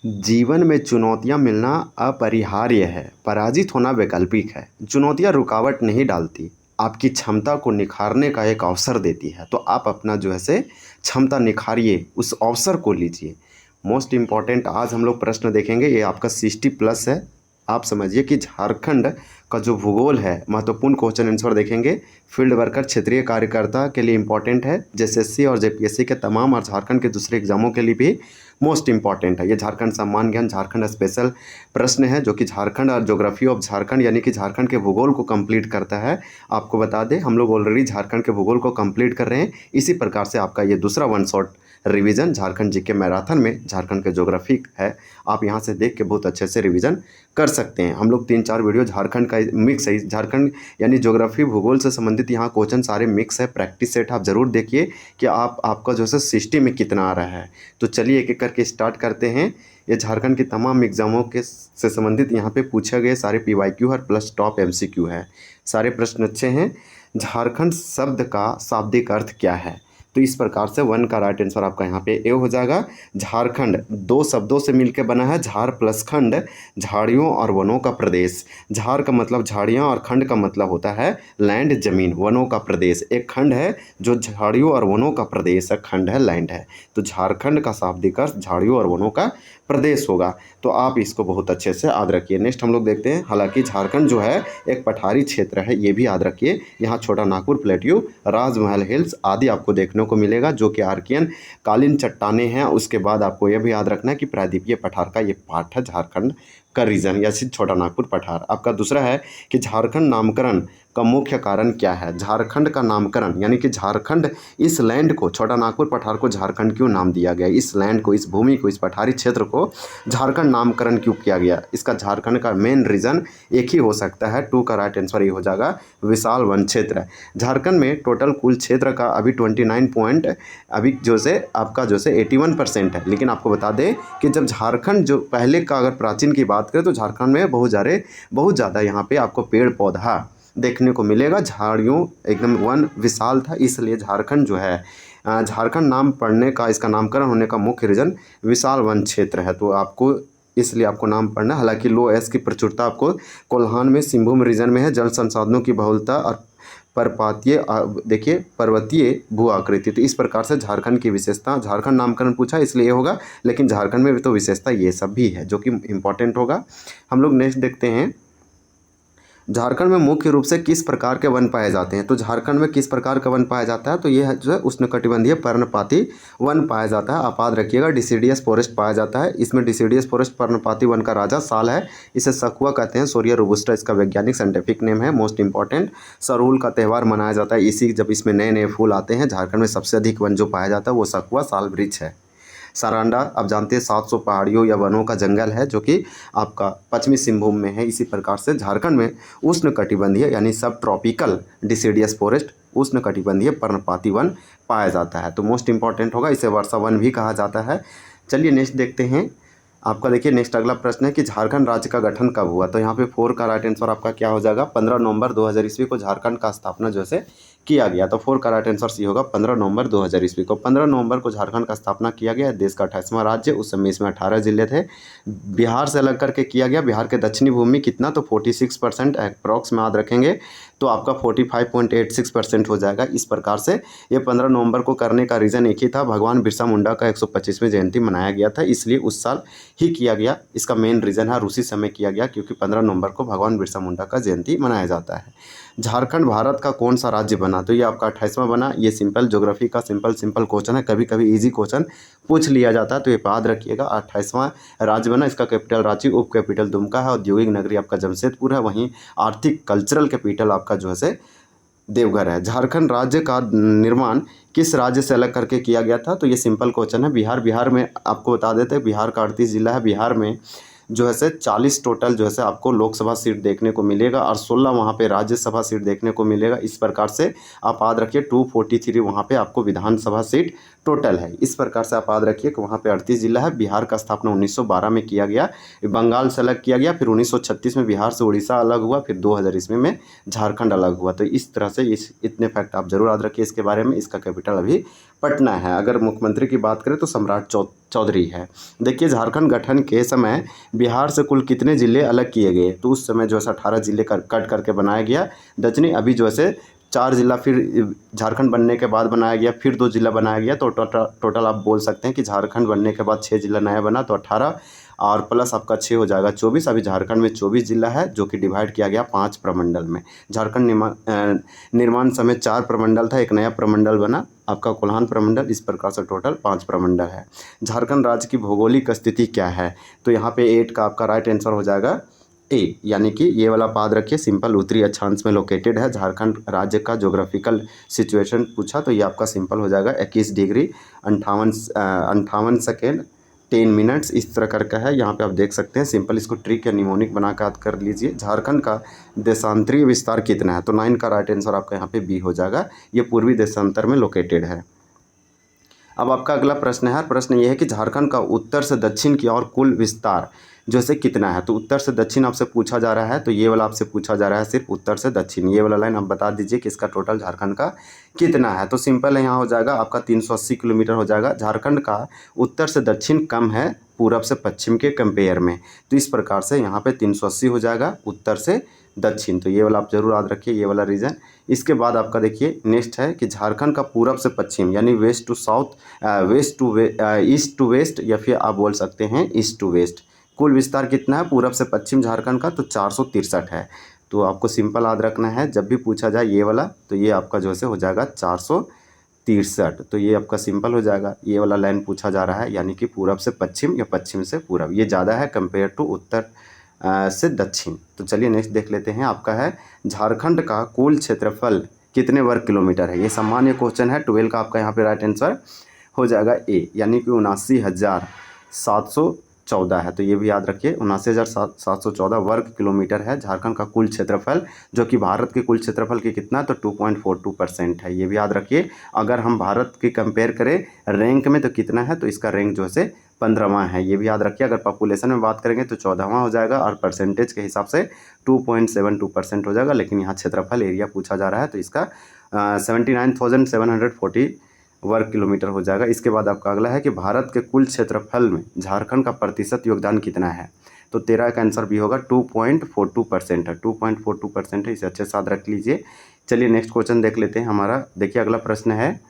जीवन में चुनौतियाँ मिलना अपरिहार्य है, पराजित होना वैकल्पिक है। चुनौतियाँ रुकावट नहीं डालती, आपकी क्षमता को निखारने का एक अवसर देती है। तो आप अपना जो है से क्षमता निखारिए, उस अवसर को लीजिए। मोस्ट इम्पॉर्टेंट आज हम लोग प्रश्न देखेंगे, ये आपका 60+ है। आप समझिए कि झारखंड का जो भूगोल है, महत्वपूर्ण क्वेश्चन आंसर देखेंगे। फील्ड वर्कर, क्षेत्रीय कार्यकर्ता के लिए इंपॉर्टेंट है। जेएसएससी और जेपीएससी के तमाम और झारखंड के दूसरे एग्जामों के लिए भी मोस्ट इंपॉर्टेंट है। ये झारखंड सम्मान ज्ञान, झारखंड स्पेशल प्रश्न है जो कि झारखंड और ज्योग्राफी ऑफ झारखंड यानी कि झारखंड के भूगोल को कंप्लीट करता है। आपको बता दें, हम लोग ऑलरेडी झारखंड के भूगोल को कंप्लीट कर रहे हैं। इसी प्रकार से आपका ये दूसरा one shot revision Jharkhand GK marathon में झारखंड के ज्योग्राफी है। आप यहाँ से देख के बहुत अच्छे से रिवीजन कर सकते हैं। हम लोग 3-4 वीडियो झारखंड का मिक्स है, झारखंड यानी ज्योग्राफी भूगोल से संबंधित यहाँ क्वेश्चन सारे मिक्स है। प्रैक्टिस सेट आप ज़रूर देखिए कि आपका जो है 60 में कितना आ रहा है। तो चलिए एक एक करके स्टार्ट करते हैं। ये झारखंड की तमाम एग्जामों के से संबंधित यहाँ पे पूछे गए सारे पीवाईक्यू है प्लस टॉप एमसीक्यू है। सारे प्रश्न अच्छे हैं। झारखंड शब्द का शाब्दिक अर्थ क्या है? तो इस प्रकार से वन का राइट आंसर आपका यहाँ पे ए हो जाएगा। झारखंड 2 शब्दों से मिलकर बना है, झार प्लस खंड, झाड़ियों और वनों का प्रदेश। झार का मतलब झाड़ियाँ और खंड का मतलब होता है लैंड, जमीन, वनों का प्रदेश। एक खंड है जो झाड़ियों और वनों का प्रदेश है, खंड है, लैंड है। तो झारखंड का शाब्दिक अर्थ झाड़ियों और वनों का प्रदेश होगा। तो आप इसको बहुत अच्छे से याद रखिए। नेक्स्ट हम लोग देखते हैं। हालांकि झारखंड जो है एक पठारी क्षेत्र है, ये भी याद रखिए। यहाँ छोटा नागपुर प्लेट्यू, राजमहल हिल्स आदि आपको देखने को मिलेगा जो कि आर्कियन कालीन चट्टाने हैं। उसके बाद आपको यह भी याद रखना है कि प्रायद्वीपीय पठार का ये पार्ट है झारखंड का रीजन, या सिर्फ छोटा नागपुर पठार। आपका दूसरा है कि झारखंड नामकरण का मुख्य कारण क्या है? झारखंड का नामकरण यानी कि झारखंड, इस लैंड को, छोटा नागपुर पठार को झारखंड क्यों नाम दिया गया? इस लैंड को, इस भूमि को, इस पठारी क्षेत्र को झारखंड नामकरण क्यों किया गया? इसका झारखंड का मेन रीज़न एक ही हो सकता है। 2 का राइट आंसर ये हो जाएगा, विशाल वन क्षेत्र। झारखंड में टोटल कुल क्षेत्र का अभी 29 पॉइंट अभी जो से आपका जो से 81% है। लेकिन आपको बता दें कि जब झारखंड जो पहले का अगर प्राचीन की बात करें तो झारखंड में बहुत ज़्यादा यहाँ पे आपको पेड़ पौधा देखने को मिलेगा। झाड़ियों एकदम वन विशाल था, इसलिए झारखंड जो है झारखंड नाम पढ़ने का, इसका नामकरण होने का मुख्य रीज़न विशाल वन क्षेत्र है। तो आपको इसलिए आपको नाम पढ़ना। हालांकि लो एस की प्रचुरता आपको कोल्हान में, सिंहभूम रीजन में है। जल संसाधनों की बहुलता और पर्वतीय भू आकृति। तो इस प्रकार से झारखंड की विशेषता, झारखंड नामकरण पूछा इसलिए होगा, लेकिन झारखंड में भी तो विशेषता ये सब भी है जो कि इम्पोर्टेंट होगा। हम लोग नेक्स्ट देखते हैं। झारखंड में मुख्य रूप से किस प्रकार के वन पाए जाते हैं? तो झारखंड में किस प्रकार का वन पाया जाता है? तो ये है जो है उष्णकटिबंधीय पर्णपाती वन पाया जाता है। आप याद रखिएगा, डिसिडियस फॉरेस्ट पाया जाता है। इसमें डिसिडियस फॉरेस्ट पर्णपाती वन का राजा साल है। इसे सखुआ कहते हैं, सोरिया रोबुस्टा इसका वैज्ञानिक साइंटिफिक नेम है। मोस्ट इंपॉर्टेंट, सरहुल का त्यौहार मनाया जाता है इसी जब इसमें नए नए फूल आते हैं। झारखंड में सबसे अधिक वन जो पाया जाता है वो सखुआ साल वृक्ष है। सारांडा आप जानते हैं 700 पहाड़ियों या वनों का जंगल है जो कि आपका पश्चिमी सिंहभूम में है। इसी प्रकार से झारखंड में उष्णकटिबंधीय यानी सब ट्रॉपिकल डिसिडियस फॉरेस्ट, उष्णकटिबंधीय पर्णपाती वन पाया जाता है। तो मोस्ट इंपॉर्टेंट होगा, इसे वर्षा वन भी कहा जाता है। चलिए नेक्स्ट देखते हैं। आपका देखिए नेक्स्ट अगला प्रश्न है कि झारखंड राज्य का गठन कब हुआ? तो यहाँ पे 4 का राइट आंसर आपका क्या हो जाएगा? 15 नवंबर 2000 ईस्वी को झारखंड का स्थापना जो है किया गया। तो 4 का राइट आंसर सी होगा, 15 नवंबर 2000 ईस्वी को। 15 नवंबर को झारखंड का स्थापना किया गया। देश का 28वां राज्य, उस समय इसमें 18 जिले थे। बिहार से अलग करके किया गया। बिहार के दक्षिणी भूमि कितना? तो 46% अप्रॉक्स में याद रखेंगे तो आपका 45.86% हो जाएगा। इस प्रकार से ये 15 नवंबर को करने का रीज़न एक ही था, भगवान बिरसा मुंडा का 125वीं जयंती मनाया गया था, इसलिए उस साल ही किया गया। इसका मेन रीज़न है, और उसी समय किया गया क्योंकि 15 नवंबर को भगवान बिरसा मुंडा का जयंती मनाया जाता है। झारखंड भारत का कौन सा राज्य बना? तो ये आपका 28वां बना। ये सिंपल ज्योग्राफी का सिंपल क्वेश्चन है, कभी कभी इजी क्वेश्चन पूछ लिया जाता है, तो ये याद रखिएगा। 28वां राज्य बना। इसका कैपिटल रांची, उप कैपिटल दुमका है, औद्योगिक नगरी आपका जमशेदपुर है, वहीं आर्थिक कल्चरल कैपिटल आपका जो है देवघर है। झारखंड राज्य का निर्माण किस राज्य से अलग करके किया गया था? तो ये सिंपल क्वेश्चन है। बिहार में आपको बता देते हैं, बिहार का 38 जिला है। बिहार में जो है 40 टोटल जो है आपको लोकसभा सीट देखने को मिलेगा और 16 वहाँ पे राज्यसभा सीट देखने को मिलेगा। इस प्रकार से आप याद रखिए 243 वहाँ पे आपको विधानसभा सीट टोटल है। इस प्रकार से आप याद रखिए कि वहाँ पे 38 जिला है। बिहार का स्थापना 1912 में किया गया, बंगाल से अलग किया गया, फिर 1936 में बिहार से उड़ीसा अलग हुआ, फिर 2000 ईस्वी में झारखंड अलग हुआ। तो इस तरह से इतने फैक्ट आप जरूर याद रखिए इसके बारे में। इसका कैपिटल अभी पटना है। अगर मुख्यमंत्री की बात करें तो सम्राट चौधरी है। देखिए झारखंड गठन के समय बिहार से कुल कितने जिले अलग किए गए, तो उस समय जो है 18 जिले कट करके बनाया गया दक्षिणी। अभी जो है 4 जिला फिर झारखंड बनने के बाद बनाया गया, फिर 2 जिला बनाया गया। तो टोटल आप बोल सकते हैं कि झारखंड बनने के बाद 6 जिला नया बना, तो 18 और प्लस आपका 6 हो जाएगा 24। अभी झारखंड में 24 जिला है जो कि डिवाइड किया गया 5 प्रमंडल में। झारखंड निर्माण समय 4 प्रमंडल था, एक नया प्रमंडल बना आपका कोल्हान प्रमंडल। इस प्रकार से टोटल 5 प्रमंडल है। झारखंड राज्य की भौगोलिक स्थिति क्या है, तो यहाँ पे 8 का आपका राइट आंसर हो जाएगा ए, यानी कि ये वाला याद रखिए सिंपल उत्तरी अक्षांश में लोकेटेड है। झारखंड राज्य का ज्योग्राफिकल सिचुएशन पूछा तो ये आपका सिंपल हो जाएगा 21 डिग्री 58 सेकेंड 10 मिनट्स इस तरह करके है। यहाँ पे आप देख सकते हैं सिंपल इसको ट्रिक या निमोनिक बना कर याद कर लीजिए। झारखंड का देशांतरीय विस्तार कितना है, तो 9 का राइट आंसर आपका यहाँ पे बी हो जाएगा। ये पूर्वी देशांतर में लोकेटेड है। अब आपका अगला प्रश्न है, प्रश्न ये है कि झारखंड का उत्तर से दक्षिण की ओर कुल विस्तार जो है कितना है। तो उत्तर से दक्षिण आपसे पूछा जा रहा है, तो ये वाला आपसे पूछा जा रहा है सिर्फ उत्तर से दक्षिण। ये वाला लाइन आप बता दीजिए कि इसका टोटल झारखंड का कितना है। तो सिंपल है, यहाँ हो जाएगा आपका 380 किलोमीटर हो जाएगा। झारखंड का उत्तर से दक्षिण कम है पूरब से पश्चिम के कंपेयर में, तो इस प्रकार से यहाँ पे 380 हो जाएगा उत्तर से दक्षिण। तो ये वाला आप जरूर याद रखिए, ये वाला रीजन। इसके बाद आपका देखिए नेक्स्ट है कि झारखंड का पूरब से पश्चिम यानी west to south, east to west, या फिर आप बोल सकते हैं ईस्ट टू वेस्ट, कुल विस्तार कितना है पूरब से पश्चिम झारखंड का, तो 463 है। तो आपको सिंपल याद रखना है, जब भी पूछा जाए ये वाला तो ये आपका जो है हो जाएगा 463। तो ये आपका सिंपल हो जाएगा। ये वाला लाइन पूछा जा रहा है यानी कि पूरब से पश्चिम या पश्चिम से पूरब, ये ज़्यादा है कंपेयर टू उत्तर से दक्षिण। तो चलिए नेक्स्ट देख लेते हैं। आपका है झारखंड का कुल क्षेत्रफल कितने वर्ग किलोमीटर है। ये सामान्य क्वेश्चन है। 12 का आपका यहाँ पे राइट आंसर हो जाएगा ए, यानी कि 79,714 है। तो ये भी याद रखिए 79,714 वर्ग किलोमीटर है झारखंड का कुल क्षेत्रफल, जो कि भारत के कुल क्षेत्रफल की कितना, तो 2.42% है। ये भी याद रखिए। अगर हम भारत की कंपेयर करें रैंक में तो कितना है, तो इसका रैंक जो है 15वां है। ये भी याद रखिए। अगर पॉपुलेशन में बात करेंगे तो 14वां हो जाएगा, और परसेंटेज के हिसाब से 2.72% हो जाएगा। लेकिन यहाँ क्षेत्रफल एरिया पूछा जा रहा है, तो इसका 79,740 वर्ग किलोमीटर हो जाएगा। इसके बाद आपका अगला है कि भारत के कुल क्षेत्रफल में झारखंड का प्रतिशत योगदान कितना है। तो 13 का आंसर भी होगा 2.42% है। 2.42% है, इसे अच्छे से याद रख लीजिए। चलिए नेक्स्ट क्वेश्चन देख लेते हैं हमारा। देखिए अगला प्रश्न है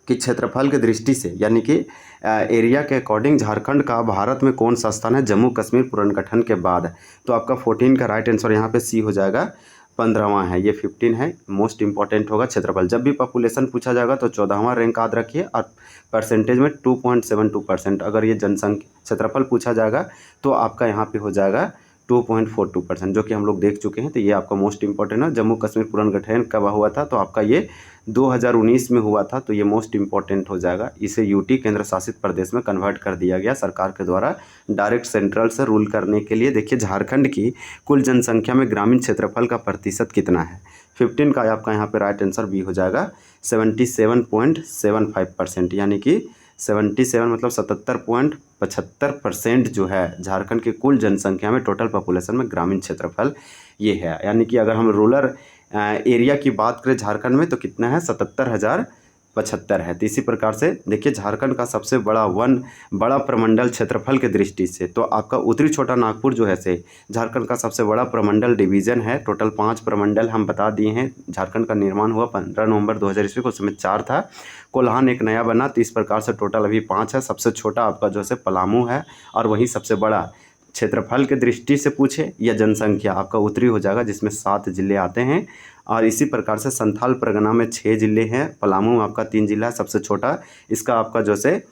कि क्षेत्रफल की दृष्टि से यानी कि एरिया के अकॉर्डिंग झारखंड का भारत में कौन सा स्थान है जम्मू कश्मीर पुनर्गठन के बाद। तो आपका 14 का राइट आंसर यहाँ पे सी हो जाएगा। 15वां है, ये 15 है, मोस्ट इंपॉर्टेंट होगा क्षेत्रफल। जब भी पॉपुलेशन पूछा जाएगा तो 14वां रैंक याद रखिए, और परसेंटेज में 2.72%। अगर ये जनसंख्या क्षेत्रफल पूछा जाएगा तो आपका यहाँ पे हो जाएगा 2.42%, जो कि हम लोग देख चुके हैं। तो ये आपका मोस्ट इंपॉर्टेंट है। जम्मू कश्मीर पुनर्गठन कब हुआ था, तो आपका ये 2019 में हुआ था। तो ये मोस्ट इंपॉर्टेंट हो जाएगा। इसे यूटी केंद्र शासित प्रदेश में कन्वर्ट कर दिया गया सरकार के द्वारा, डायरेक्ट सेंट्रल से रूल करने के लिए। देखिए झारखंड की कुल जनसंख्या में ग्रामीण क्षेत्रफल का प्रतिशत कितना है। 15 का आपका यहाँ पे राइट आंसर बी हो जाएगा 77.75%, यानी कि 77 मतलब 77.75% जो है झारखंड की कुल जनसंख्या में टोटल पॉपुलेशन में ग्रामीण क्षेत्रफल ये है। यानी कि अगर हम रूरल एरिया की बात करें झारखंड में तो कितना है 77,075 है। तो इसी प्रकार से देखिए झारखंड का सबसे बड़ा प्रमंडल क्षेत्रफल के दृष्टि से तो आपका उत्तरी छोटा नागपुर जो है से झारखंड का सबसे बड़ा प्रमंडल डिवीज़न है। टोटल 5 प्रमंडल हम बता दिए हैं। झारखंड का निर्माण हुआ 15 नवंबर 2000 ईस्वी को, उसमें 4 था। कोल्हान एक नया बना। तो इस प्रकार से टोटल अभी 5 है। सबसे छोटा आपका जो है पलामू है, और वहीं सबसे बड़ा क्षेत्रफल के दृष्टि से पूछे या जनसंख्या आपका उत्तरी हो जाएगा, जिसमें 7 जिले आते हैं। और इसी प्रकार से संथाल परगना में 6 जिले हैं। पलामू में आपका 3 जिला है, सबसे छोटा। इसका आपका जो है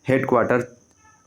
हेड क्वार्टर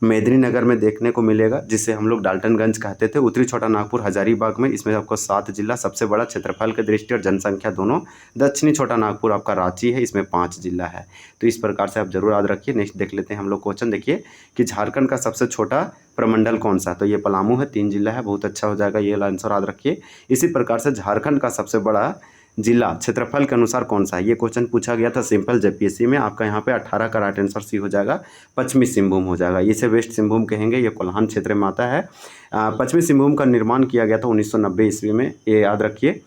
मेदिनीनगर में देखने को मिलेगा, जिसे हम लोग डाल्टनगंज कहते थे। उत्तरी छोटा नागपुर हजारीबाग में, इसमें आपको 7 जिला, सबसे बड़ा क्षेत्रफल के दृष्टि और जनसंख्या दोनों। दक्षिणी छोटा नागपुर आपका रांची है, इसमें 5 जिला है। तो इस प्रकार से आप जरूर याद रखिए। नेक्स्ट देख लेते हैं हम लोग क्वेश्चन। देखिए कि झारखंड का सबसे छोटा प्रमंडल कौन सा, तो ये पलामू है, 3 जिला है। बहुत अच्छा हो जाएगा, ये आंसर याद रखिए। इसी प्रकार से झारखंड का सबसे बड़ा जिला क्षेत्रफल के अनुसार कौन सा है? ये क्वेश्चन पूछा गया था सिंपल जेपीएससी में। आपका यहाँ पे 18 का राइट आंसर सी हो जाएगा, पश्चिमी सिंहभूम हो जाएगा। इसे वेस्ट सिंहभूम कहेंगे, ये कोल्हान क्षेत्र में आता है। पश्चिमी सिंहभूम का निर्माण किया गया था 1990 ईस्वी में, ये याद रखिए।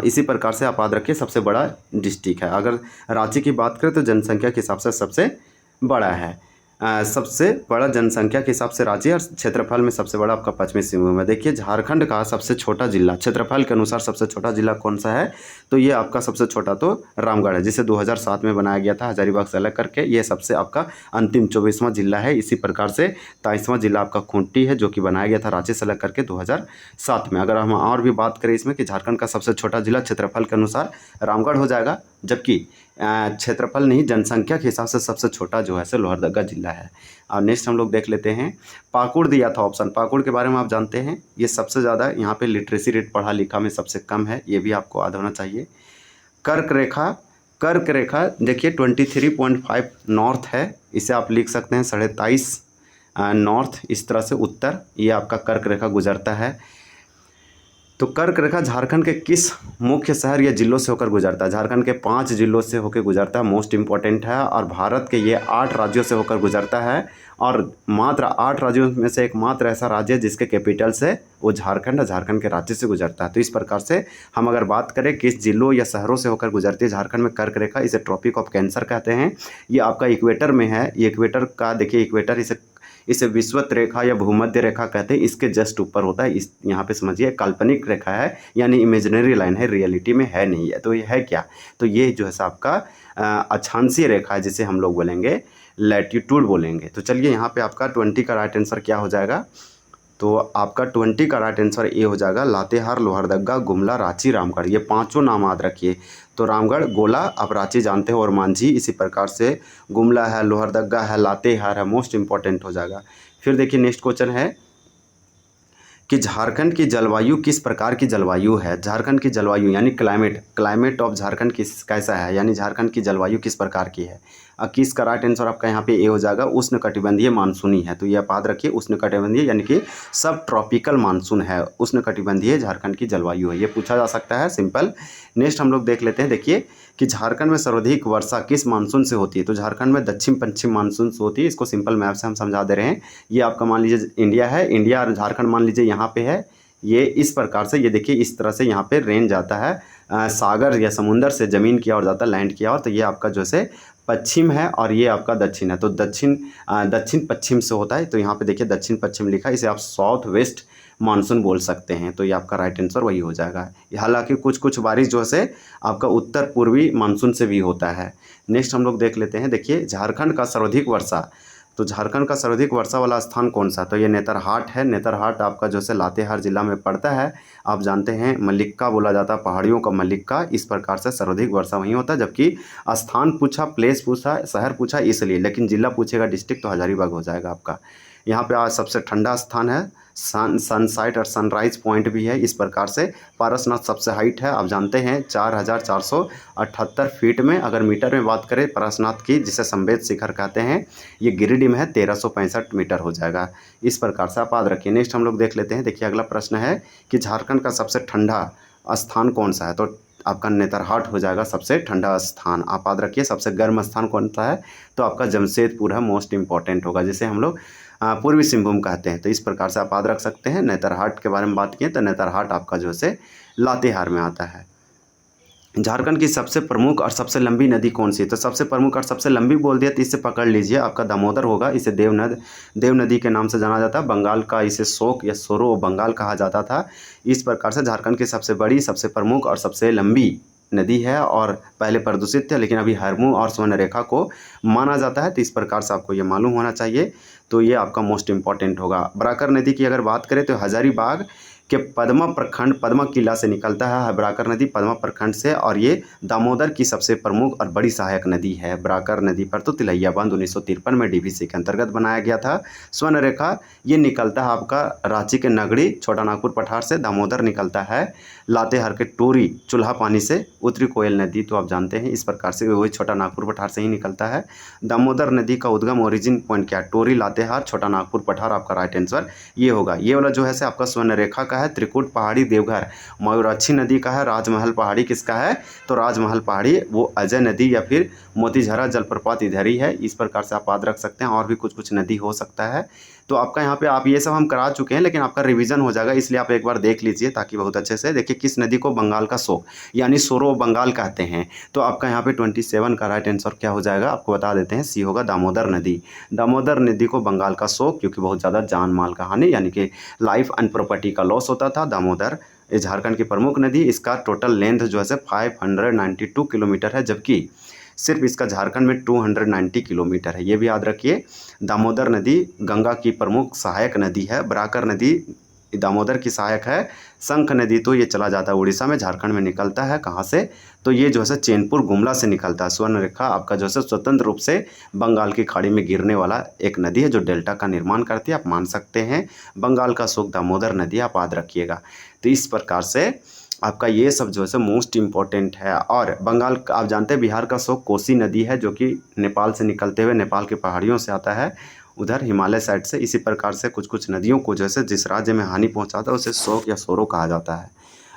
इसी प्रकार से आप याद रखिए सबसे बड़ा डिस्ट्रिक्ट है। अगर रांची की बात करें तो जनसंख्या के हिसाब से सबसे बड़ा है। सबसे बड़ा जनसंख्या के हिसाब से रांची और क्षेत्रफल में सबसे बड़ा आपका पश्चिमी सिंहभूम है। देखिए झारखंड का सबसे छोटा जिला क्षेत्रफल के अनुसार सबसे छोटा जिला कौन सा है? तो ये आपका सबसे छोटा तो रामगढ़ है, जिसे 2007 में बनाया गया था हजारीबाग से अलग करके। ये सबसे आपका अंतिम 24वां जिला है। इसी प्रकार से 23वां जिला आपका खूंटी है, जो कि बनाया गया था रांची से अलग करके 2007 में। अगर हम और भी बात करें इसमें कि झारखंड का सबसे छोटा जिला क्षेत्रफल के अनुसार रामगढ़ हो जाएगा, जबकि क्षेत्रफल नहीं जनसंख्या के हिसाब से सबसे छोटा जो है सो लोहरदगा जिला है। और नेक्स्ट हम लोग देख लेते हैं, पाकुड़ दिया था ऑप्शन। पाकुड़ के बारे में आप जानते हैं, ये सबसे ज़्यादा यहाँ पे लिटरेसी रेट पढ़ा लिखा में सबसे कम है, ये भी आपको याद होना चाहिए। कर्क रेखा, कर्क रेखा देखिए 23.5 नॉर्थ है, इसे आप लिख सकते हैं 23.5 नॉर्थ, इस तरह से उत्तर, ये आपका कर्क रेखा गुजरता है। तो कर्क रेखा झारखंड के किस मुख्य शहर या जिलों से होकर गुजरता है? झारखंड के 5 जिलों से होकर गुजरता है, मोस्ट इंपॉर्टेंट है। और भारत के ये 8 राज्यों से होकर गुजरता है, और मात्र 8 राज्यों में से एकमात्र ऐसा राज्य है जिसके कैपिटल से वो झारखंड है, झारखंड के राज्य से गुजरता है। तो इस प्रकार से हम अगर बात करें किस जिलों या शहरों से होकर गुजरती है झारखंड में कर्क रेखा, इसे ट्रॉपिक ऑफ कैंसर कहते हैं। ये आपका इक्वेटर में है, ये इक्वेटर का देखिए, इक्वेटर इसे विषुवत रेखा या भूमध्य रेखा कहते हैं, इसके जस्ट ऊपर होता है। इस यहाँ पे समझिए काल्पनिक रेखा है, यानी इमेजिनरी लाइन है, रियलिटी में है नहीं है। तो ये है क्या? तो ये जो है आपका अक्षांशीय रेखा है, जिसे हम लोग बोलेंगे लैटिट्यूड बोलेंगे। तो चलिए यहाँ पे आपका 20 का राइट आंसर क्या हो जाएगा? तो आपका 20 का राइट आंसर ए हो जाएगा, लातेहार, लोहरदगा, गुमला, रांची, रामगढ़। ये पांचों नाम याद रखिए। तो रामगढ़, गोला, आप रांची जानते हो, और मांझी। इसी प्रकार से गुमला है, लोहरदगा है, लातेहार है, मोस्ट इंपॉर्टेंट हो जाएगा। फिर देखिए नेक्स्ट क्वेश्चन है कि झारखंड की जलवायु किस प्रकार की जलवायु है? झारखंड की जलवायु यानी क्लाइमेट, क्लाइमेट ऑफ झारखंड किस कैसा है, यानी झारखंड की जलवायु किस प्रकार की है? 21 का राइट आंसर आपका यहाँ पे ए हो जाएगा, उष्णकटिबंधीय मानसूनी है। तो ये आप याद रखिए, उष्णकटिबंधीय यानी कि सब ट्रॉपिकल मानसून है, उष्णकटिबंधीय झारखंड की जलवायु है, ये पूछा जा सकता है सिंपल। नेक्स्ट हम लोग देख लेते हैं, देखिए कि झारखंड में सर्वाधिक वर्षा किस मानसून से होती है? तो झारखंड में दक्षिण पश्चिम मानसून से होती है। इसको सिंपल मैप से हम समझा दे रहे हैं। ये आपका मान लीजिए इंडिया है, इंडिया और झारखंड मान लीजिए यहाँ पे है। ये इस प्रकार से, ये देखिए इस तरह से यहाँ पे रेंज जाता है, सागर या समुंदर से ज़मीन की ओर जाता है, लैंड की ओर। तो ये आपका जो है पश्चिम है, और ये आपका दक्षिण है। तो दक्षिण पश्चिम से होता है। तो यहाँ पे देखिए दक्षिण पश्चिम लिखा है, इसे आप साउथ वेस्ट मानसून बोल सकते हैं। तो ये आपका राइट आंसर वही हो जाएगा। हालांकि कुछ कुछ बारिश जो है आपका उत्तर पूर्वी मानसून से भी होता है। नेक्स्ट हम लोग देख लेते हैं, देखिए झारखंड का सर्वाधिक वर्षा, तो झारखंड का सर्वाधिक वर्षा वाला स्थान कौन सा? तो ये नेतरहाट है। नेतरहाट आपका जो है लातेहार जिला में पड़ता है। आप जानते हैं मल्लिका बोला जाता है, पहाड़ियों का मल्लिका। इस प्रकार से सर्वाधिक वर्षा वहीं होता है। जबकि स्थान पूछा, प्लेस पूछा, शहर पूछा इसलिए, लेकिन जिला पूछेगा डिस्ट्रिक्ट, तो हजारीबाग हो जाएगा आपका। यहाँ पे आज सबसे ठंडा स्थान है, सनसाइट और सनराइज पॉइंट भी है। इस प्रकार से पारसनाथ सबसे हाइट है, आप जानते हैं 4478 फीट में। अगर मीटर में बात करें पारसनाथ की, जिसे संवेद शिखर कहते हैं, ये गिरिडीह में है, 1365 मीटर हो जाएगा। इस प्रकार से आप याद रखिए। नेक्स्ट हम लोग देख लेते हैं, देखिए अगला प्रश्न है कि झारखंड का सबसे ठंडा स्थान कौन सा है? तो आपका नेतरहाट हो जाएगा सबसे ठंडा स्थान। आप याद रखिए सबसे गर्म स्थान कौन सा है? तो आपका जमशेदपुर है, मोस्ट इंपॉर्टेंट होगा, जिसे हम लोग पूर्वी सिंहभूम कहते हैं। तो इस प्रकार से आप याद रख सकते हैं। नेतरहाट के बारे में बात किए तो नेतरहाट आपका जो है लातेहार में आता है। झारखंड की सबसे प्रमुख और सबसे लंबी नदी कौन सी है? तो सबसे प्रमुख और सबसे लंबी बोल दिया तो इससे पकड़ लीजिए, आपका दामोदर होगा। इसे देव नदी के नाम से जाना जाता है। बंगाल का इसे शोक या सोरो बंगाल कहा जाता था। इस प्रकार से झारखंड की सबसे बड़ी, सबसे प्रमुख और सबसे लंबी नदी है, और पहले प्रदूषित थे, लेकिन अभी हरमू और स्वर्णरेखा को माना जाता है। तो इस प्रकार से आपको ये मालूम होना चाहिए। तो ये आपका मोस्ट इंपॉर्टेंट होगा। बराकर नदी की अगर बात करें तो हजारीबाग के पदमा प्रखंड, पदमा किला से निकलता है बराकर नदी, पदमा प्रखंड से। और ये दामोदर की सबसे प्रमुख और बड़ी सहायक नदी है। बराकर नदी पर तो तिलैया बांध 1953 में डीवीसी के अंतर्गत बनाया गया था। स्वर्णरेखा ये निकलता है आपका रांची के नगड़ी छोटा नागपुर पठार से। दामोदर निकलता है लातेहार के टोरी चूल्हा पानी से, उत्तरी कोयल नदी तो आप जानते हैं। इस प्रकार से वही छोटा नागपुर पठार से ही निकलता है। दामोदर नदी का उद्गम ओरिजिन पॉइंट क्या? टोरी, लातेहार, छोटा नागपुर पठार, आपका राइट आंसर ये होगा। ये वाला जो है आपका स्वर्णरेखा का है? त्रिकुट पहाड़ी देवघर। मयूराक्षी नदी का है। राजमहल पहाड़ी किसका है? तो राजमहल पहाड़ी वो अजय नदी या फिर मोतीझरा जलप्रपात इधर ही है। इस प्रकार से आप याद रख सकते हैं। और भी कुछ कुछ नदी हो सकता है। तो आपका यहाँ पे आप ये सब हम करा चुके हैं, लेकिन आपका रिवीजन हो जाएगा, इसलिए आप एक बार देख लीजिए ताकि बहुत अच्छे से देखिए किस नदी को बंगाल का शोक यानी सोरो बंगाल कहते हैं। तो आपका यहाँ पे 27 का राइट आंसर क्या हो जाएगा आपको बता देते हैं। सी होगा दामोदर नदी। दामोदर नदी को बंगाल का शोक, क्योंकि बहुत ज़्यादा जान माल का हानि यानी कि लाइफ एंड प्रॉपर्टी का लॉस होता था। दामोदर ये झारखंड की प्रमुख नदी। इसका टोटल लेंथ जो है 592 किलोमीटर है, जबकि सिर्फ इसका झारखंड में 290 किलोमीटर है। ये भी याद रखिए। दामोदर नदी गंगा की प्रमुख सहायक नदी है। बराकर नदी दामोदर की सहायक है। शंख नदी तो ये चला जाता है उड़ीसा में, झारखंड में निकलता है। कहाँ से? तो ये जो है चैनपुर गुमला से निकलता है। स्वर्ण रेखा आपका जो है स्वतंत्र रूप से बंगाल की खाड़ी में गिरने वाला एक नदी है जो डेल्टा का निर्माण करती है। आप मान सकते हैं बंगाल का शोक दामोदर नदी, आप याद रखिएगा। तो इस प्रकार से आपका ये सब जो है मोस्ट इम्पॉर्टेंट है। और बंगाल का आप जानते हैं बिहार का शोक कोसी नदी है, जो कि नेपाल से निकलते हुए नेपाल की पहाड़ियों से आता है, उधर हिमालय साइड से। इसी प्रकार से कुछ कुछ नदियों को जैसे जिस राज्य में हानि पहुंचाता है उसे शोक या सोरो कहा जाता है।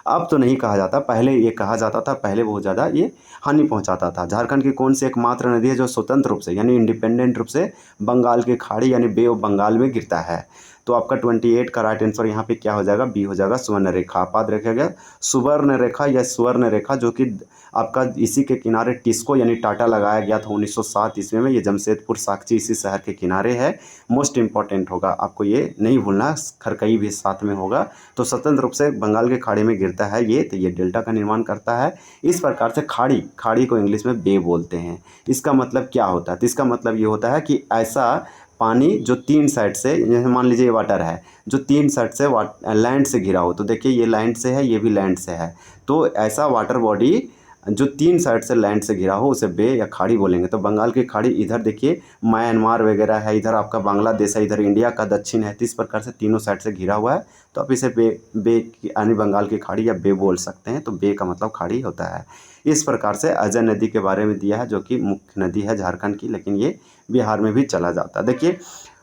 अब तो नहीं कहा जाता, पहले ये कहा जाता था। पहले बहुत ज़्यादा ये हानि पहुंचाता था। झारखंड की कौन सी एकमात्र नदी है जो स्वतंत्र रूप से यानी इंडिपेंडेंट रूप से बंगाल की खाड़ी यानी बे ऑफ बंगाल में गिरता है? तो आपका 28 का राइट आंसर यहाँ पे क्या हो जाएगा? बी हो जाएगा स्वर्ण रेखा। आप याद रखिएगा सुवर्ण रेखा या स्वर्ण रेखा, जो कि आपका इसी के किनारे टिस्को यानी टाटा लगाया गया था 1907 ईस्वी में। ये जमशेदपुर साकची इसी शहर के किनारे है। मोस्ट इंपॉर्टेंट होगा, आपको ये नहीं भूलना। खरकई भी साथ में होगा। तो स्वतंत्र रूप से बंगाल के खाड़ी में गिरता है ये, तो ये डेल्टा का निर्माण करता है। इस प्रकार से खाड़ी को इंग्लिश में बे बोलते हैं। इसका मतलब क्या होता है? तो इसका मतलब ये होता है कि ऐसा पानी जो तीन साइड से, जैसे मान लीजिए ये वाटर है जो तीन साइड से लैंड से घिरा हो। तो देखिए ये लैंड से है, ये भी लैंड से है। तो ऐसा वाटर बॉडी जो तीन साइड से लैंड से घिरा हो उसे बे या खाड़ी बोलेंगे। तो बंगाल की खाड़ी इधर देखिए म्यांमार वगैरह है, इधर आपका बांग्लादेश है, इधर इंडिया का दक्षिण है। तो इस प्रकार से तीनों साइड से घिरा हुआ है। तो आप इसे बे यानी बंगाल की खाड़ी या बे बोल सकते हैं। तो बे का मतलब खाड़ी होता है। इस प्रकार से अजय नदी के बारे में दिया है, जो कि मुख्य नदी है झारखंड की, लेकिन ये बिहार में भी चला जाता है। देखिए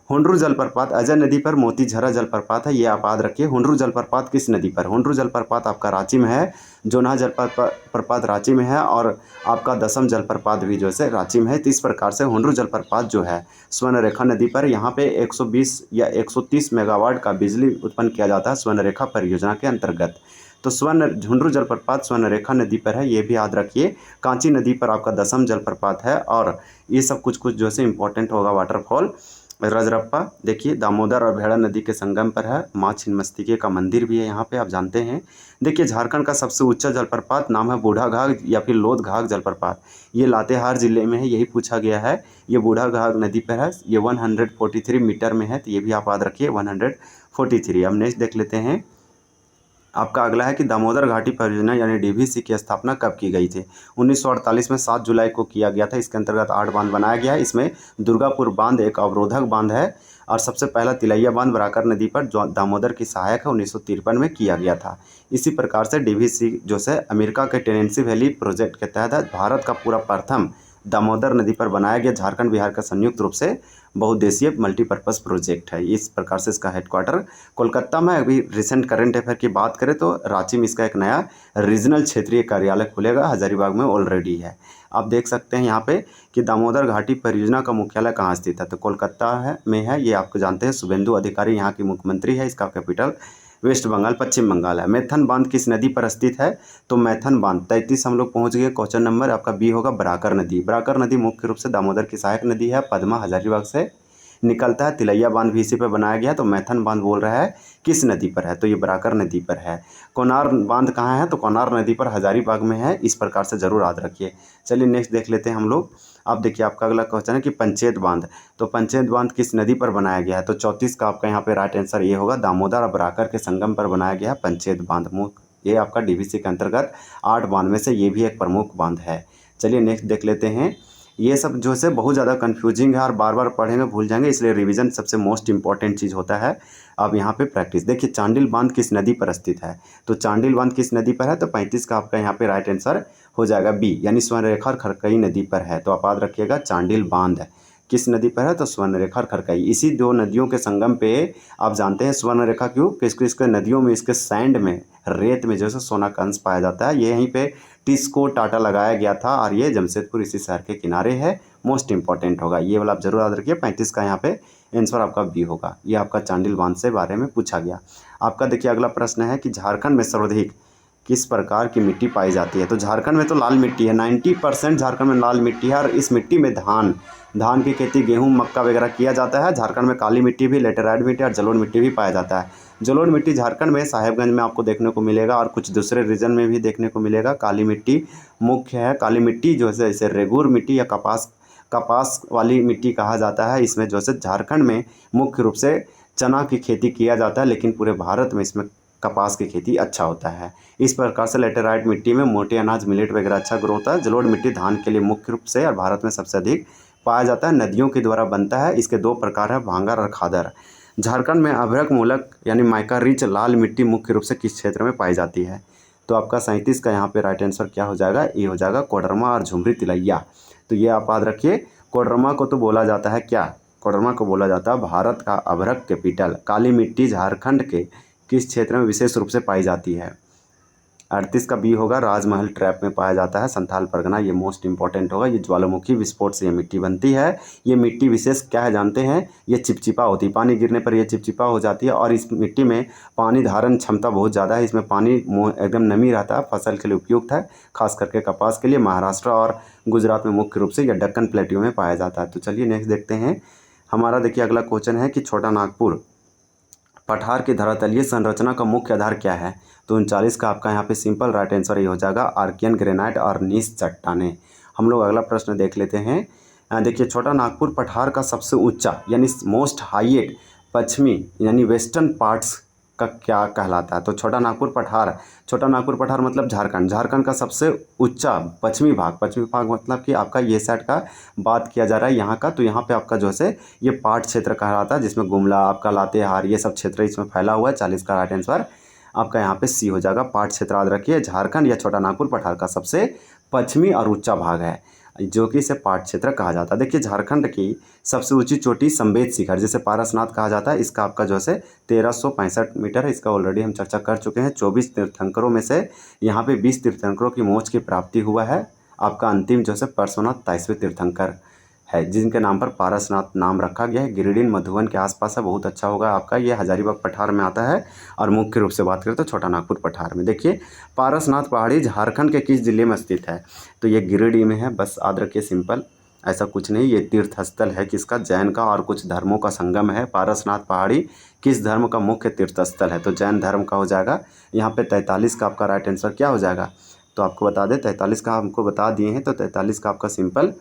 हुंड्रू जलप्रपात अजय नदी पर मोतीझरा जलप्रपात है, ये आप याद रखिए। हुंड्रू जलप्रपात किस नदी पर? हुंड्रू जलप्रपात आपका रांची में है। जोनाह जलप्रपात रांची में है। और आपका दसम जलप्रपात भी जो है रांची में है। तो इस प्रकार से हुंड्रू जलप्रपात जो है स्वर्णरेखा नदी पर, यहाँ पे 120 या 130 मेगावाट का बिजली उत्पन्न किया जाता है स्वर्णरेखा परियोजना के अंतर्गत। तो हुंड्रू जलप्रपात स्वर्णरेखा नदी पर है, ये भी याद रखिए। कांची नदी पर आपका दसम जलप्रपात है। और ये सब कुछ कुछ जो है इंपॉर्टेंट होगा वाटरफॉल। रजरप्पा देखिए दामोदर और भेड़ा नदी के संगम पर है। माँ छिन्नमस्तिके का मंदिर भी है यहाँ पे, आप जानते हैं। देखिए झारखंड का सबसे ऊंचा जलप्रपात नाम है बूढ़ा घाघ या फिर लोध घाघ जलप्रपात। ये लातेहार जिले में है, यही पूछा गया है। ये बूढ़ा घाघ नदी पर है। ये 143 मीटर में है। तो ये भी आप याद रखिए 143। अब नेक्स्ट देख लेते हैं। आपका अगला है कि दामोदर घाटी परियोजना यानी डीवीसी की स्थापना कब की गई थी? 1948 में 7 जुलाई को किया गया था। इसके अंतर्गत 8 बांध बनाया गया है। इसमें दुर्गापुर बांध एक अवरोधक बांध है। और सबसे पहला तिलैया बांध बराकर नदी पर जो दामोदर की सहायक है 1953 में किया गया था। इसी प्रकार से डीवीसी जो है अमेरिका के टेनेंसी वैली प्रोजेक्ट के तहत भारत का पूरा प्रथम दामोदर नदी पर बनाया गया झारखंड बिहार का संयुक्त रूप से बहुउद्देशीय मल्टीपर्पज़ प्रोजेक्ट है। इस प्रकार से इसका हेडक्वार्टर कोलकाता में। अभी रिसेंट करंट अफेयर की बात करें तो रांची में इसका एक नया रीजनल क्षेत्रीय कार्यालय खुलेगा, हजारीबाग में ऑलरेडी है। आप देख सकते हैं यहाँ पे कि दामोदर घाटी परियोजना का मुख्यालय कहाँ स्थित है? तो कोलकाता में है। ये आपको जानते हैं शुभेंदु अधिकारी यहाँ की मुख्यमंत्री है। इसका कैपिटल वेस्ट बंगाल पश्चिम बंगाल है। मैथन बांध किस नदी पर स्थित है? तो मैथन बांध 33 हम लोग पहुंच गए। क्वेश्चन नंबर आपका बी होगा बराकर नदी। बराकर नदी मुख्य रूप से दामोदर की सहायक नदी है। पद्मा हजारीबाग से निकलता है। तिलैया बांध भी इसी पर बनाया गया। तो मैथन बांध बोल रहा है किस नदी पर है? तो ये बराकर नदी पर है। कोनार बांध कहाँ है? तो कोनार नदी पर हजारीबाग में है। इस प्रकार से जरूर याद रखिए। चलिए नेक्स्ट देख लेते हैं हम लोग। अब देखिए आपका अगला क्वेश्चन है कि पंचेत बांध। तो पंचेत बांध किस नदी पर बनाया गया है? तो 34 का आपका यहाँ पे राइट आंसर ये होगा। दामोदर और बराकर के संगम पर बनाया गया पंचेत बांध। ये आपका डीवीसी के अंतर्गत 8 बांध में से ये भी एक प्रमुख बांध है। चलिए नेक्स्ट देख लेते हैं। ये सब जो है बहुत ज़्यादा कन्फ्यूजिंग है और बार बार पढ़ेंगे भूल जाएंगे, इसलिए रिवीजन सबसे मोस्ट इंपॉर्टेंट चीज़ होता है। अब यहाँ पे प्रैक्टिस देखिए। चांडिल बांध किस नदी पर स्थित है? तो चांडिल बांध किस नदी पर है? तो 35 का आपका यहाँ पे राइट आंसर हो जाएगा बी, यानी स्वर्णरेखा और खरकई नदी पर है। तो आप याद रखिएगा चांडिल बांध किस नदी पर है? तो स्वर्णरेखा और खरकई, इसी दो नदियों के संगम पे आप जानते हैं स्वर्णरेखा क्यों? कि इसके नदियों में, इसके सैंड में, रेत में जो है सोना का अंश पाया जाता है। ये यहीं पे टिस्को टाटा लगाया गया था और ये जमशेदपुर इसी शहर के किनारे है। मोस्ट इंपॉर्टेंट होगा ये वाला, आप जरूर याद रखिए। 35 का यहाँ पे आंसर आपका बी होगा। ये आपका चांडिल बांध से बारे में पूछा गया। आपका देखिए अगला प्रश्न है कि झारखंड में सर्वाधिक किस प्रकार की मिट्टी पाई जाती है? तो झारखंड में तो लाल मिट्टी है, 90% झारखंड में लाल मिट्टी है और इस मिट्टी में धान की खेती, गेहूं, मक्का वगैरह किया जाता है। झारखंड में काली मिट्टी भी, लेटेराइट मिट्टी और जलोढ़ मिट्टी भी पाया जाता है। जलोढ़ मिट्टी झारखंड में साहेबगंज में आपको देखने को मिलेगा और कुछ दूसरे रीजन में भी देखने को मिलेगा। काली मिट्टी मुख्य है। काली मिट्टी जो है जैसे रेगूर मिट्टी या कपास वाली मिट्टी कहा जाता है। इसमें जो है झारखंड में मुख्य रूप से चना की खेती किया जाता है, लेकिन पूरे भारत में इसमें कपास की खेती अच्छा होता है। इस प्रकार से लेटेराइट मिट्टी में मोटे अनाज, मिलेट वगैरह अच्छा ग्रो होता है। जलोढ़ मिट्टी धान के लिए मुख्य रूप से और भारत में सबसे अधिक पाया जाता है, नदियों के द्वारा बनता है। इसके दो प्रकार है, भांगर और खादर। झारखंड में अभ्रक मूलक यानी माइका रिच लाल मिट्टी मुख्य रूप से किस क्षेत्र में पाई जाती है? तो आपका 37 का यहाँ पे राइट आंसर क्या हो जाएगा? ये हो जाएगा कोडरमा और झुमरी तिलैया। तो ये आप याद रखिए। कोडरमा को तो बोला जाता है क्या? कोडरमा को बोला जाता है भारत का अभ्रक कैपिटल। काली मिट्टी झारखंड के किस क्षेत्र में विशेष रूप से पाई जाती है? 38 का बी होगा, राजमहल ट्रैप में पाया जाता है, संथाल परगना। ये मोस्ट इंपॉर्टेंट होगा। ये ज्वालामुखी विस्फोट से ये मिट्टी बनती है। ये मिट्टी विशेष क्या है जानते हैं? ये चिपचिपा होती है, पानी गिरने पर ये चिपचिपा हो जाती है और इस मिट्टी में पानी धारण क्षमता बहुत ज़्यादा है। इसमें पानी एकदम नमी रहता है, फसल के लिए उपयुक्त है, खास करके कपास के लिए। महाराष्ट्र और गुजरात में मुख्य रूप से यह दक्कन प्लेट्यू में पाया जाता है। तो चलिए नेक्स्ट देखते हैं। हमारा देखिए अगला क्वेश्चन है कि छोटा नागपुर पठार की धरातलीय संरचना का मुख्य आधार क्या है? तो 39 का आपका यहाँ पे सिंपल राइट आंसर ये हो जाएगा, आर्कियन ग्रेनाइट और नीस चट्टानें। हम लोग अगला प्रश्न देख लेते हैं। देखिए छोटा नागपुर पठार का सबसे ऊंचा यानी मोस्ट हाईएस्ट पश्चिमी यानी वेस्टर्न पार्ट्स का क्या कहलाता है? तो छोटा नागपुर पठार मतलब झारखंड का सबसे ऊंचा पश्चिमी भाग मतलब कि आपका ये साइड का बात किया जा रहा है यहाँ का। तो यहाँ पे आपका जो है ये पाट क्षेत्र कहलाता है, जिसमें गुमला, आपका लातेहार, ये सब क्षेत्र इसमें फैला हुआ है। 40 का राइट आंसर आपका यहाँ पे सी हो जाएगा। पाट क्षेत्र याद रखिए, झारखंड या छोटा नागपुर पठार का सबसे पश्चिमी और ऊंचा भाग है, जो कि इसे पाट क्षेत्र कहा जाता है। देखिए झारखंड की सबसे ऊंची चोटी संवेद शिखर जिसे पारसनाथ कहा जाता है, इसका आपका जो है 1365 मीटर है। इसका ऑलरेडी हम चर्चा कर चुके हैं। 24 तीर्थंकरों में से यहाँ पे 20 तीर्थंकरों की मोक्ष की प्राप्ति हुआ है। आपका अंतिम जो है पार्श्वनाथ 23वें तीर्थंकर है, जिनके नाम पर पारसनाथ नाम रखा गया है। गिरिडीह मधुबन के आसपास है, बहुत अच्छा होगा आपका। ये हजारीबाग पठार में आता है और मुख्य रूप से बात करें तो छोटा नागपुर पठार में। देखिए पारसनाथ पहाड़ी झारखंड के किस जिले में स्थित है? तो ये गिरिडीह में है, बस याद रखिए सिंपल, ऐसा कुछ नहीं। ये तीर्थ स्थल है किसका? जैन का और कुछ धर्मों का संगम है। पारसनाथ पहाड़ी किस धर्म का मुख्य तीर्थ स्थल है? तो जैन धर्म का हो जाएगा। यहाँ पे 43 का आपका राइट आंसर क्या हो जाएगा? तो आपको बता दें 43 का हमको बता दिए हैं, तो 43 का आपका सिंपल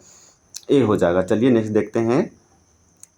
ए हो जाएगा। चलिए नेक्स्ट देखते हैं।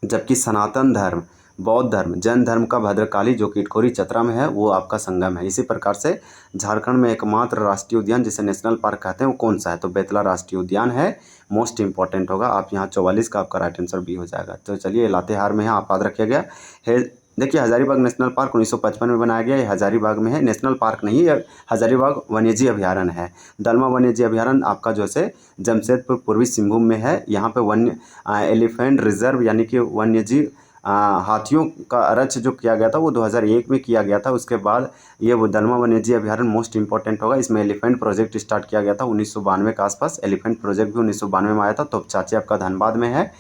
जबकि सनातन धर्म, बौद्ध धर्म, जैन धर्म का भद्रकाली जो कि इटखोरी चतरा में है वो आपका संगम है। इसी प्रकार से झारखंड में एकमात्र राष्ट्रीय उद्यान जिसे नेशनल पार्क कहते हैं वो कौन सा है? तो बेतला राष्ट्रीय उद्यान है। मोस्ट इंपॉर्टेंट होगा। आप यहाँ 44 का आपका राइट आंसर भी हो जाएगा। तो चलिए लातेहार में है, आप याद रखिएगा है। देखिए हजारीबाग नेशनल पार्क 1955 में बनाया गया। ये हजारीबाग में है, नेशनल पार्क नहीं है, हजारीबाग वन्यजीव अभयारण्य है। दलमा वन्यजीव अभयारण्य आपका जो है जमशेदपुर पूर्वी सिंहभूम में है। यहाँ पे वन्य एलिफेंट रिजर्व यानी कि वन्यजीव हाथियों का आरक्ष जो किया गया था वो 2001 में किया गया था। उसके बाद ये वो दलमा वन्यजीव अभयारण्य मोस्ट इंपॉर्टेंट होगा। इसमें एलिफेंट प्रोजेक्ट स्टार्ट किया गया था 1992 के आसपास। एलिफेंट प्रोजेक्ट भी 1992 में आया था। तोपचांची आपका धनबाद में है।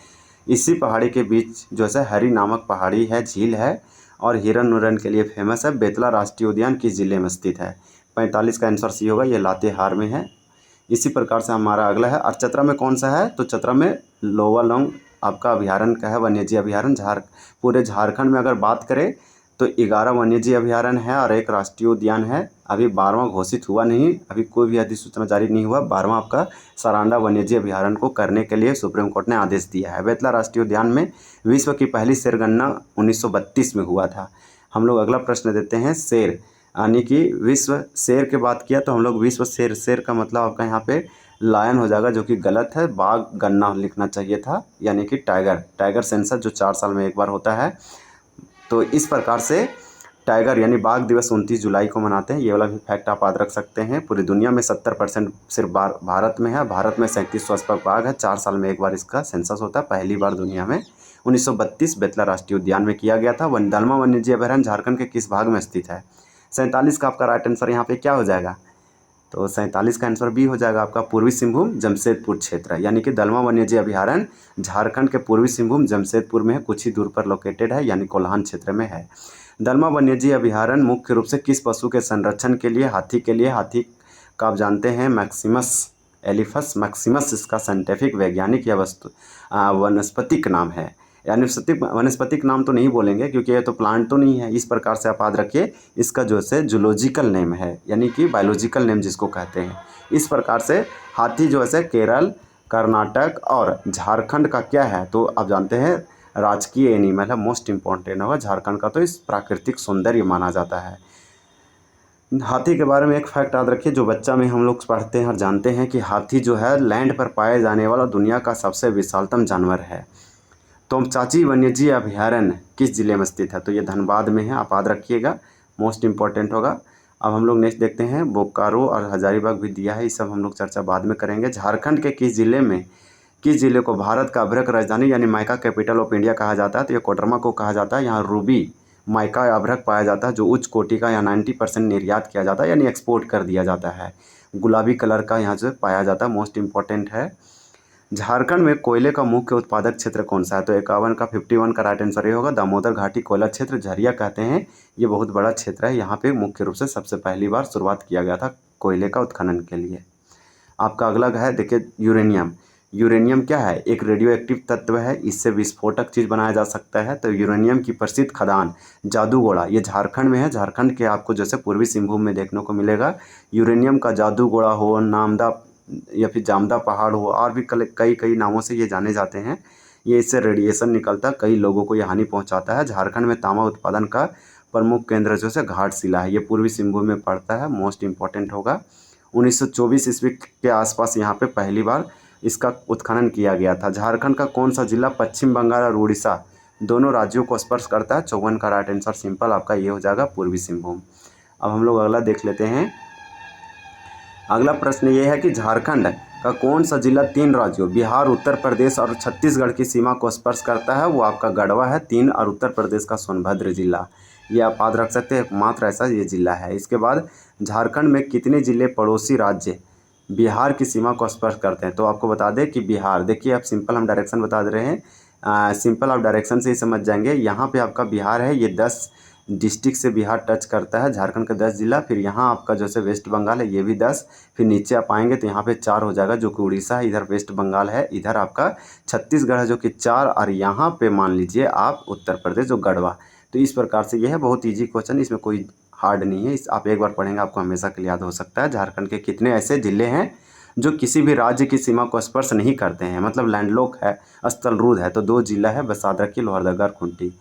इसी पहाड़ी के बीच जो है हरी नामक पहाड़ी है, झील है और हिरन उरन के लिए फेमस है। बेतला राष्ट्रीय उद्यान किस जिले में स्थित है? 45 का आंसर सी होगा, ये लातेहार में है। इसी प्रकार से हमारा अगला है, और चतरा में कौन सा है? तो चतरा में लोवालोंग आपका अभयारण्य का है, वन्यजीव अभयारण्य। पूरे झारखंड में अगर बात करें तो 11 वन्यजीव अभयारण्य है और एक राष्ट्रीय उद्यान है। अभी 12वां घोषित हुआ नहीं, अभी कोई भी अधिसूचना जारी नहीं हुआ। 12वां आपका सरांडा वन्यजीव अभयारण्य को करने के लिए सुप्रीम कोर्ट ने आदेश दिया है। बेतला राष्ट्रीय उद्यान में विश्व की पहली शेरगणना 1932 में हुआ था। हम लोग अगला प्रश्न देते हैं। शेर यानी कि विश्व शेर की बात किया तो हम लोग विश्व शेर का मतलब आपका यहाँ पे लायन हो जाएगा, जो कि गलत है। बाघ गन्ना लिखना चाहिए था, यानी कि टाइगर सेंसस जो 4 साल में एक बार होता है। तो इस प्रकार से टाइगर यानी बाघ दिवस 29 जुलाई को मनाते हैं। ये वाला भी फैक्ट आप याद रख सकते हैं। पूरी दुनिया में 70% सिर्फ भारत में है। भारत में 3700 आसपास बाघ है। 4 साल में एक बार इसका सेंसस होता है। पहली बार दुनिया में 1932 बेतला राष्ट्रीय उद्यान में किया गया था। दलमा वन्यजीव अभयारण्य झारखंड के किस भाग में स्थित है? 47 का आपका राइट आंसर यहाँ पे क्या हो जाएगा? तो 47 का आंसर बी हो जाएगा आपका, पूर्वी सिंहभूम जमशेदपुर क्षेत्र, यानी कि दलमा वन्यजीव अभयारण्य झारखंड के पूर्वी सिंहभूम जमशेदपुर में है, कुछ ही दूर पर लोकेटेड है, यानी कोल्हान क्षेत्र में है। दलमा वन्यजीव अभयारण्य मुख्य रूप से किस पशु के संरक्षण के लिए? हाथी के लिए। हाथी का आप जानते हैं मैक्सिमस एलिफस मैक्सिमस इसका साइंटिफिक वैज्ञानिक या वनस्पतिक नाम है। यानी वनस्पतिक नाम तो नहीं बोलेंगे क्योंकि ये तो प्लांट तो नहीं है। इस प्रकार से आप याद रखिए, इसका जो है जूलॉजिकल नेम है, यानी कि बायोलॉजिकल नेम जिसको कहते हैं। इस प्रकार से हाथी जो है केरल, कर्नाटक और झारखंड का क्या है? तो आप जानते हैं राजकीय एनिमल है, मोस्ट इम्पॉर्टेंट होगा झारखंड का, तो इस प्राकृतिक सौंदर्य माना जाता है। हाथी के बारे में एक फैक्ट याद रखिए, जो बच्चा में हम लोग पढ़ते हैं और जानते हैं कि हाथी जो है लैंड पर पाए जाने वाला दुनिया का सबसे विशालतम जानवर है। तोमचाची वन्यजीव अभयारण्य किस जिले में स्थित है? तो ये धनबाद में है, आप याद रखिएगा, मोस्ट इम्पॉर्टेंट होगा। अब हम लोग नेक्स्ट देखते हैं, बोकारो और हजारीबाग भी दिया है, ये सब हम लोग चर्चा बाद में करेंगे। झारखंड के किस जिले को भारत का अभ्रक राजधानी यानी माइका कैपिटल ऑफ इंडिया कहा जाता है? तो ये कोडरमा को कहा जाता है। यहाँ रूबी माइका अभ्रक पाया जाता है, जो उच्च कोटि का, यहाँ 90% निर्यात किया जाता है, यानी एक्सपोर्ट कर दिया जाता है। गुलाबी कलर का यहाँ से पाया जाता है, मोस्ट इम्पॉर्टेंट है। झारखंड में कोयले का मुख्य उत्पादक क्षेत्र कौन सा है? तो 51 का 51 का राइट आंसर ये होगा, दामोदर घाटी कोयला क्षेत्र, झरिया कहते हैं। ये बहुत बड़ा क्षेत्र है, यहाँ पे मुख्य रूप से सबसे पहली बार शुरुआत किया गया था कोयले का उत्खनन के लिए। आपका अगला है, देखिए यूरेनियम। यूरेनियम क्या है? एक रेडियो एक्टिव तत्व है, इससे विस्फोटक चीज़ बनाया जा सकता है। तो यूरेनियम की प्रसिद्ध खदान जादूगोड़ा, ये झारखंड में है। झारखंड के आपको जैसे पूर्वी सिंहभूम में देखने को मिलेगा। यूरेनियम का जादूगोड़ा हो, नामदा या फिर जामदा पहाड़ हो, और भी कई नामों से ये जाने जाते हैं। ये इससे रेडिएशन निकलता है, कई लोगों को ये हानि पहुंचाता है। झारखंड में तांबा उत्पादन का प्रमुख केंद्र जो है घाटशिला है, ये पूर्वी सिंहभूम में पड़ता है, मोस्ट इम्पॉर्टेंट होगा। 1924 ईस्वी के आसपास यहाँ पे पहली बार इसका उत्खनन किया गया था। झारखंड का कौन सा जिला पश्चिम बंगाल और उड़ीसा दोनों राज्यों को स्पर्श करता है? 54 का राइट आंसर सिंपल आपका ये हो जाएगा, पूर्वी सिंहभूम। अब हम लोग अगला देख लेते हैं। अगला प्रश्न ये है कि झारखंड का कौन सा जिला 3 राज्यों बिहार, उत्तर प्रदेश और छत्तीसगढ़ की सीमा को स्पर्श करता है? वो आपका गढ़वा है। 3 और उत्तर प्रदेश का सोनभद्र जिला, ये आप याद रख सकते हैं, एकमात्र ऐसा ये जिला है। इसके बाद झारखंड में कितने जिले पड़ोसी राज्य बिहार की सीमा को स्पर्श करते हैं? तो आपको बता दें कि बिहार, देखिए आप सिंपल हम डायरेक्शन बता दे रहे हैं, सिंपल आप डायरेक्शन से ही समझ जाएंगे। यहाँ पे आपका बिहार है, ये 10 डिस्ट्रिक्ट से बिहार टच करता है, झारखंड का 10 जिला। फिर यहाँ आपका जैसे वेस्ट बंगाल है, ये भी 10। फिर नीचे आप आएंगे तो यहाँ पे 4 हो जाएगा, जो कि उड़ीसा है, इधर वेस्ट बंगाल है, इधर आपका छत्तीसगढ़ है जो कि 4, और यहाँ पे मान लीजिए आप उत्तर प्रदेश जो गढ़वा। तो इस प्रकार से ये है, बहुत ईजी क्वेश्चन, इसमें कोई हार्ड नहीं है, इस आप एक बार पढ़ेंगे आपको हमेशा के लिए याद हो सकता है। झारखंड के कितने ऐसे जिले हैं जो किसी भी राज्य की सीमा को स्पर्श नहीं करते हैं, मतलब लैंडलॉक है, स्थलरूढ़ है? तो 2 जिला है, बस याद रखिए, लोहरदगा और खूंटी।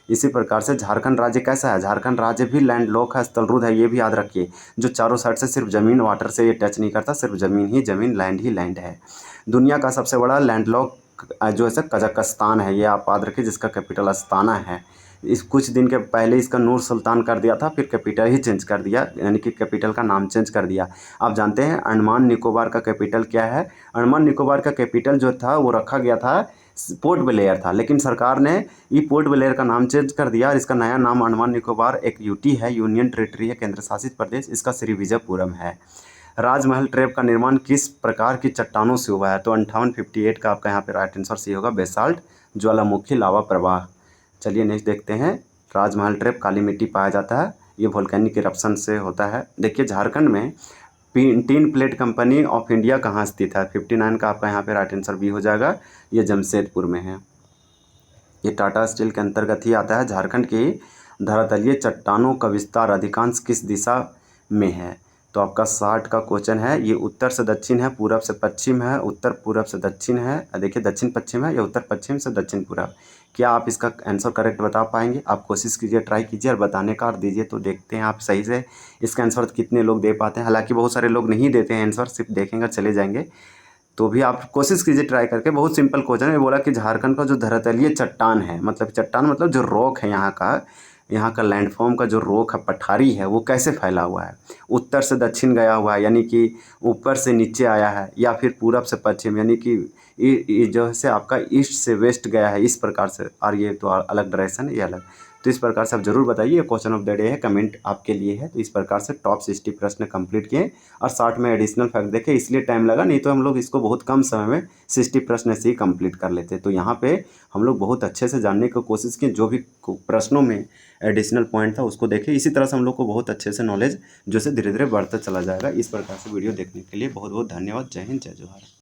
इसी प्रकार से झारखंड राज्य कैसा है? झारखंड राज्य भी लैंडलॉक है, स्थलरूढ़ है, ये भी याद रखिए, जो चारों साइड से सिर्फ ज़मीन, वाटर से ये टच नहीं करता, सिर्फ ज़मीन ही ज़मीन, लैंड ही लैंड है। दुनिया का सबसे बड़ा लैंडलॉक जो है कजाकिस्तान है, ये आप याद रखिए, जिसका कैपिटल अस्ताना है। इस कुछ दिन के पहले इसका नूर सुल्तान कर दिया था, फिर कैपिटल ही चेंज कर दिया, यानी कि कैपिटल का नाम चेंज कर दिया। आप जानते हैं अंडमान निकोबार का कैपिटल क्या है? अंडमान निकोबार का कैपिटल जो था वो रखा गया था, पोर्ट ब्लेयर था, लेकिन सरकार ने ये पोर्ट ब्लेयर का नाम चेंज कर दिया और इसका नया नाम अंडमान निकोबार एक यूटी है, यूनियन टेरिटरी है, केंद्र शासित प्रदेश, इसका श्रीविजयपुरम है। राजमहल ट्रैप का निर्माण किस प्रकार की चट्टानों से हुआ है? तो 5858 का आपका यहाँ पे राइट आंसर सी होगा, बेसाल्ट ज्वालामुखी लावा प्रवाह। चलिए नेक्स्ट देखते हैं। राजमहल ट्रैप काली मिट्टी पाया जाता है, ये वोल्केनिक इरप्शन से होता है। देखिए झारखंड में tin plate company of India कहाँ स्थित है? 59 का आपका यहाँ पे राइट आंसर भी हो जाएगा, ये जमशेदपुर में है। ये टाटा स्टील के अंतर्गत ही आता है। झारखंड की धरातलीय चट्टानों का विस्तार अधिकांश किस दिशा में है? तो आपका 60 का क्वेश्चन है, ये उत्तर से दक्षिण है, पूरब से पश्चिम है, उत्तर पूरब से दक्षिण है, देखिए दक्षिण पश्चिम है, या उत्तर पश्चिम से दक्षिण पूरब। क्या आप इसका आंसर करेक्ट बता पाएंगे? आप कोशिश कीजिए, ट्राई कीजिए और बताने का और दीजिए, तो देखते हैं आप सही से इसका आंसर कितने लोग दे पाते हैं। हालांकि बहुत सारे लोग नहीं देते हैं आंसर, सिर्फ देखेंगे चले जाएंगे, तो भी आप कोशिश कीजिए ट्राई करके। बहुत सिंपल क्वेश्चन है, बोला कि झारखंड का जो धरातलीय चट्टान है, मतलब चट्टान मतलब जो रॉक है यहाँ का, यहाँ का लैंडफॉर्म का जो रोक है, पठारी है, वो कैसे फैला हुआ है, उत्तर से दक्षिण गया हुआ है यानी कि ऊपर से नीचे आया है, या फिर पूरब से पश्चिम यानी कि जो है आपका ईस्ट से वेस्ट गया है, इस प्रकार से। और ये तो अलग डायरेक्शन है, ये अलग। तो इस प्रकार से आप जरूर बताइए। क्वेश्चन ऑफ द डे है, कमेंट आपके लिए है। तो इस प्रकार से टॉप 60 प्रश्न कंप्लीट किए और 60 में एडिशनल फैक्ट देखे, इसलिए टाइम लगा, नहीं तो हम लोग इसको बहुत कम समय में 60 प्रश्न से ही कंप्लीट कर लेते। तो यहाँ पे हम लोग बहुत अच्छे से जानने की कोशिश की, जो भी प्रश्नों में एडिशनल पॉइंट था उसको देखे। इसी तरह से हम लोग को बहुत अच्छे से नॉलेज जो से धीरे धीरे बढ़ता चला जाएगा। इस प्रकार से वीडियो देखने के लिए बहुत बहुत धन्यवाद। जय हिंद, जय जोहार।